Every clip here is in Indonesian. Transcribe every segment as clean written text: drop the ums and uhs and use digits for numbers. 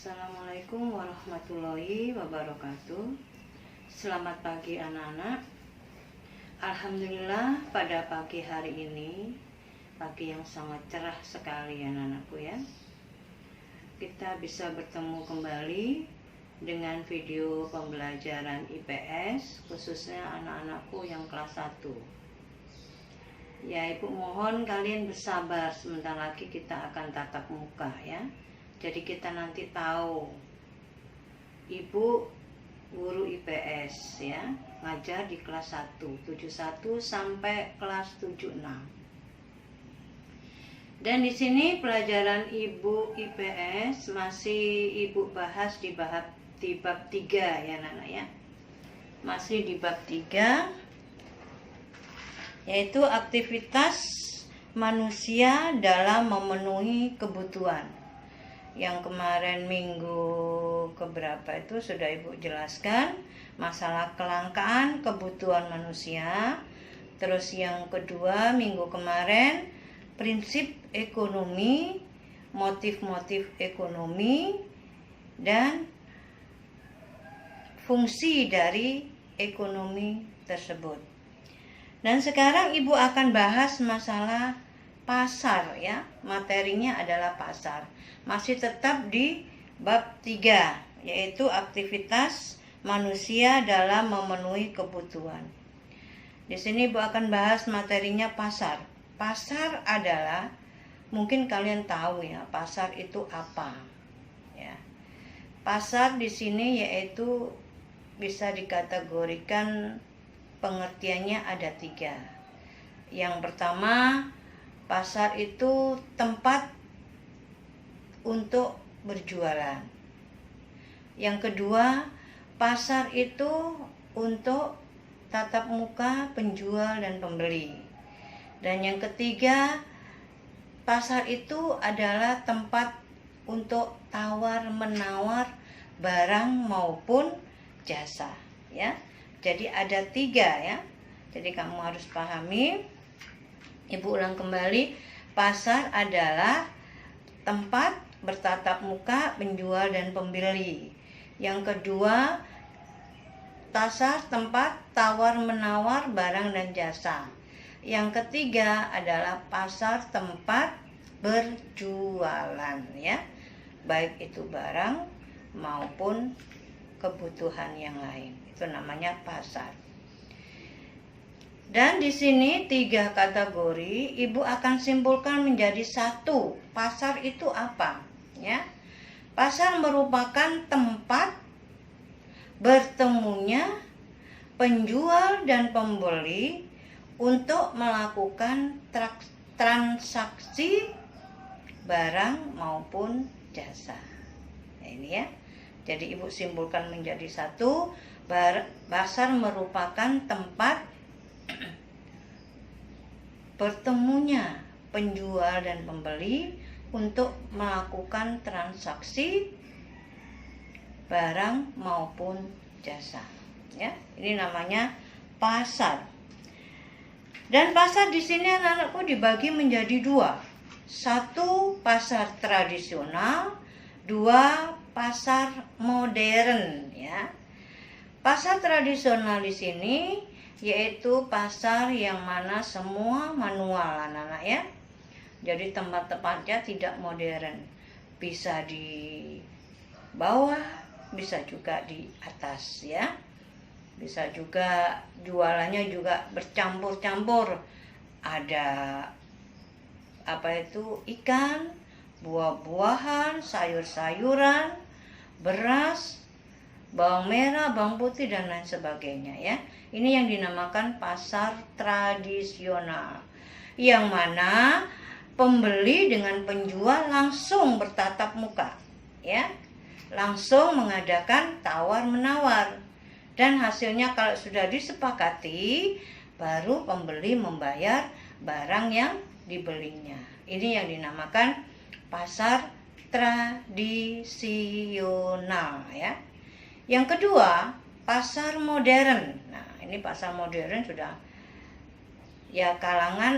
Assalamualaikum warahmatullahi wabarakatuh. Selamat pagi anak-anak. Alhamdulillah pada pagi hari ini, pagi yang sangat cerah sekali anak-anakku ya. Kita bisa bertemu kembali dengan video pembelajaran IPS, khususnya anak-anakku yang kelas 1. Ya, Ibu mohon kalian bersabar, sebentar lagi kita akan tatap muka ya. Jadi kita nanti tahu Ibu guru IPS ya, ngajar di kelas 1, 71 sampai kelas 76. Dan di sini pelajaran Ibu IPS masih Ibu bahas di bab 3 ya anak-anak ya. Masih di bab 3, yaitu aktivitas manusia dalam memenuhi kebutuhan. Yang kemarin minggu keberapa itu sudah Ibu jelaskan masalah kelangkaan kebutuhan manusia. Terus yang kedua minggu kemarin prinsip ekonomi, motif-motif ekonomi, dan fungsi dari ekonomi tersebut. Dan sekarang Ibu akan bahas masalah pasar ya, materinya adalah pasar. Masih tetap di bab 3, yaitu aktivitas manusia dalam memenuhi kebutuhan. Di sini Ibu akan bahas materinya pasar. Pasar adalah, mungkin kalian tahu ya, pasar itu apa ya. Pasar di sini yaitu bisa dikategorikan pengertiannya ada 3. Yang pertama, pasar itu tempat untuk berjualan. Yang kedua, pasar itu untuk tatap muka penjual dan pembeli. Dan yang ketiga, pasar itu adalah tempat untuk tawar-menawar barang maupun jasa ya. Jadi ada 3 ya. Jadi kamu harus pahami. Ibu ulang kembali, pasar adalah tempat bertatap muka penjual dan pembeli. Yang kedua, pasar tempat tawar-menawar barang dan jasa. Yang ketiga adalah pasar tempat berjualan ya, baik itu barang maupun kebutuhan yang lain. Itu namanya pasar. Dan di sini 3 kategori Ibu akan simpulkan menjadi 1. Pasar itu apa? Ya. Pasar merupakan tempat bertemunya penjual dan pembeli untuk melakukan transaksi barang maupun jasa. Nah, ini ya. Jadi Ibu simpulkan menjadi 1. Pasar merupakan tempat bertemunya penjual dan pembeli untuk melakukan transaksi barang maupun jasa. Ya, ini namanya pasar. Dan pasar di sini anak-anakku dibagi menjadi 2. 1 pasar tradisional, 2 pasar modern ya. Pasar tradisional di sini yaitu pasar yang mana semua manual anak-anak ya. Jadi tempat-tempatnya tidak modern. Bisa di bawah, bisa juga di atas ya. Bisa juga jualannya juga bercampur-campur. Ada ikan, buah-buahan, sayur-sayuran, beras, bawang merah, bawang putih, dan lain sebagainya ya. Ini yang dinamakan pasar tradisional, yang mana pembeli dengan penjual langsung bertatap muka ya, langsung mengadakan tawar-menawar, dan hasilnya kalau sudah disepakati baru pembeli membayar barang yang dibelinya. Ini yang dinamakan pasar tradisional ya. Yang kedua, pasar modern. Nah, ini pasar modern sudah ya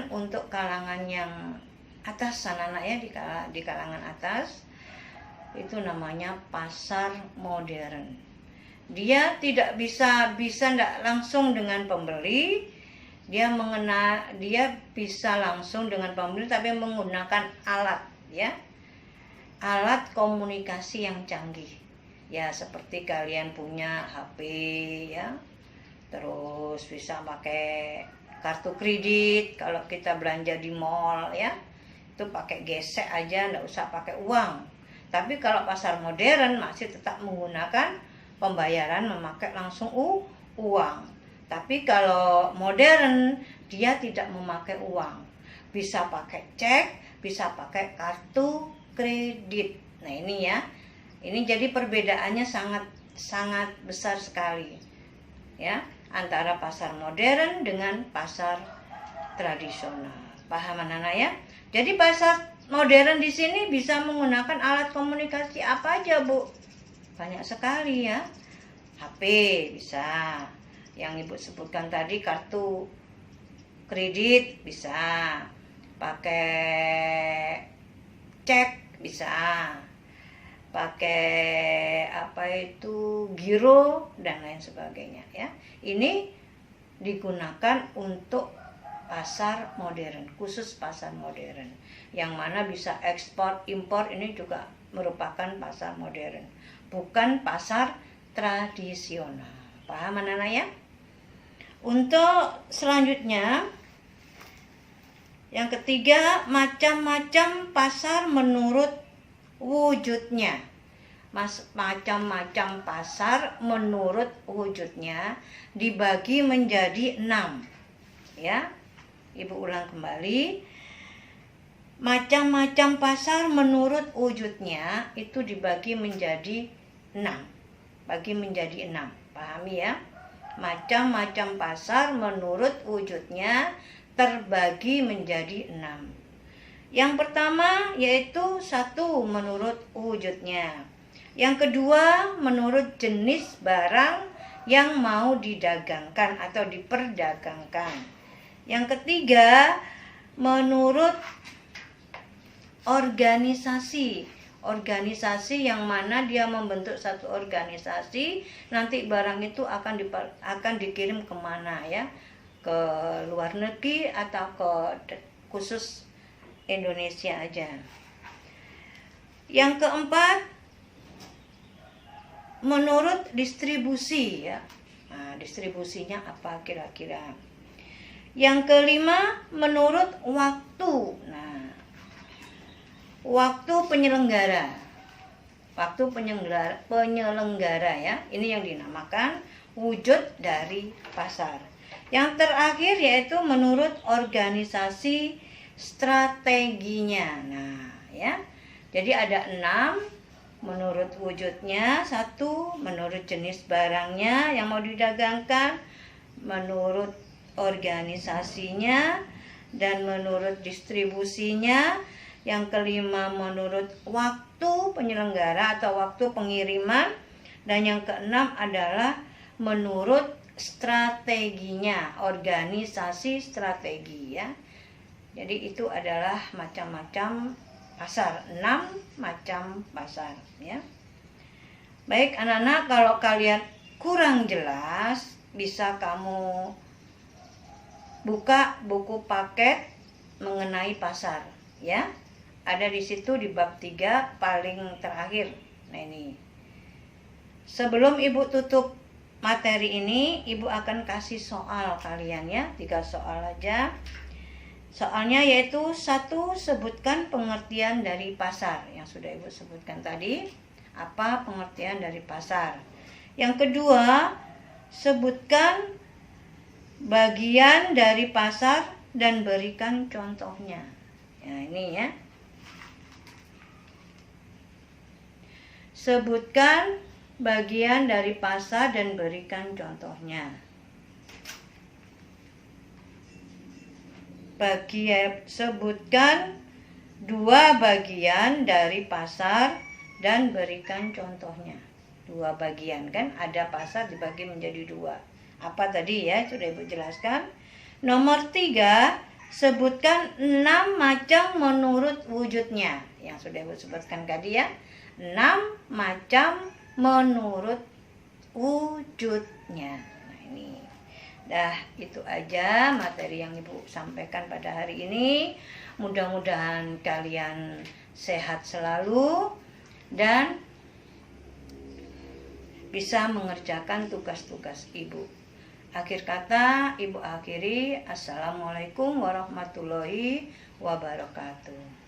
untuk kalangan yang atas anak-anak ya, di kalangan atas. itu namanya pasar modern. Dia tidak bisa enggak langsung dengan pembeli, dia bisa langsung dengan pembeli tapi menggunakan alat, ya. Alat komunikasi yang canggih. Ya, seperti kalian punya HP, ya. Terus bisa pakai kartu kredit kalau kita belanja di mall, ya. Itu pakai gesek aja, enggak usah pakai uang. Tapi kalau pasar modern masih tetap menggunakan pembayaran memakai langsung uang. Tapi kalau modern dia tidak memakai uang. Bisa pakai cek, bisa pakai kartu kredit. Nah, ini ya. Ini jadi perbedaannya sangat besar sekali. Ya, antara pasar modern dengan pasar tradisional. Paham anak-anak ya? Jadi pasar modern di sini bisa menggunakan alat komunikasi apa aja, Bu? Banyak sekali ya. HP bisa. Yang Ibu sebutkan tadi kartu kredit bisa. Pakai cek bisa. Pakai giro dan lain sebagainya ya. Ini digunakan untuk pasar modern, khusus pasar modern. Yang mana bisa ekspor impor, ini juga merupakan pasar modern, bukan pasar tradisional. Paham anak-anak ya? Untuk selanjutnya, yang ketiga, macam-macam pasar menurut wujudnya. Macam-macam pasar menurut wujudnya dibagi menjadi 6. Ya, Ibu ulang kembali. Macam-macam pasar menurut wujudnya itu dibagi menjadi 6. Bagi menjadi 6. Pahami ya? Macam-macam pasar menurut wujudnya terbagi menjadi 6. Yang pertama yaitu 1 menurut wujudnya. Yang kedua menurut jenis barang yang mau didagangkan atau diperdagangkan. Yang ketiga menurut organisasi. Organisasi yang mana dia membentuk satu organisasi, nanti barang itu akan dikirim kemana ya, ke luar negeri atau ke khusus Indonesia aja. Yang keempat menurut distribusi ya. Nah, distribusinya apa kira-kira? Yang kelima menurut waktu. Nah, waktu penyelenggara. Waktu penyelenggara ya. Ini yang dinamakan wujud dari pasar. Yang terakhir yaitu menurut organisasi strateginya. Nah, ya. Jadi ada 6 menurut wujudnya, 1 menurut jenis barangnya yang mau didagangkan, menurut organisasinya, dan menurut distribusinya. Yang kelima menurut waktu penyelenggara atau waktu pengiriman, dan yang keenam adalah menurut strateginya, organisasi strategi ya. Jadi itu adalah macam-macam pasar, 6 macam pasar ya. Baik anak-anak, kalau kalian kurang jelas bisa kamu buka buku paket mengenai pasar ya. Ada di situ di bab 3 paling terakhir. Nah ini. Sebelum Ibu tutup materi ini, Ibu akan kasih soal kalian ya, 3 soal aja. Soalnya yaitu 1, sebutkan pengertian dari pasar. Yang sudah Ibu sebutkan tadi, apa pengertian dari pasar. Yang kedua, sebutkan bagian dari pasar dan berikan contohnya. Ya, ini ya. Sebutkan bagian dari pasar dan berikan contohnya. Sebutkan 2 bagian dari pasar dan berikan contohnya. 2 bagian kan, ada pasar dibagi menjadi 2. Apa tadi ya, sudah Ibu jelaskan. Nomor 3, sebutkan 6 macam menurut wujudnya. Yang sudah Ibu sebutkan tadi ya. 6 macam menurut wujudnya. Nah, ini. Dah, itu aja materi yang Ibu sampaikan pada hari ini. Mudah-mudahan kalian sehat selalu dan bisa mengerjakan tugas-tugas Ibu. Akhir kata, Ibu akhiri. Assalamualaikum warahmatullahi wabarakatuh.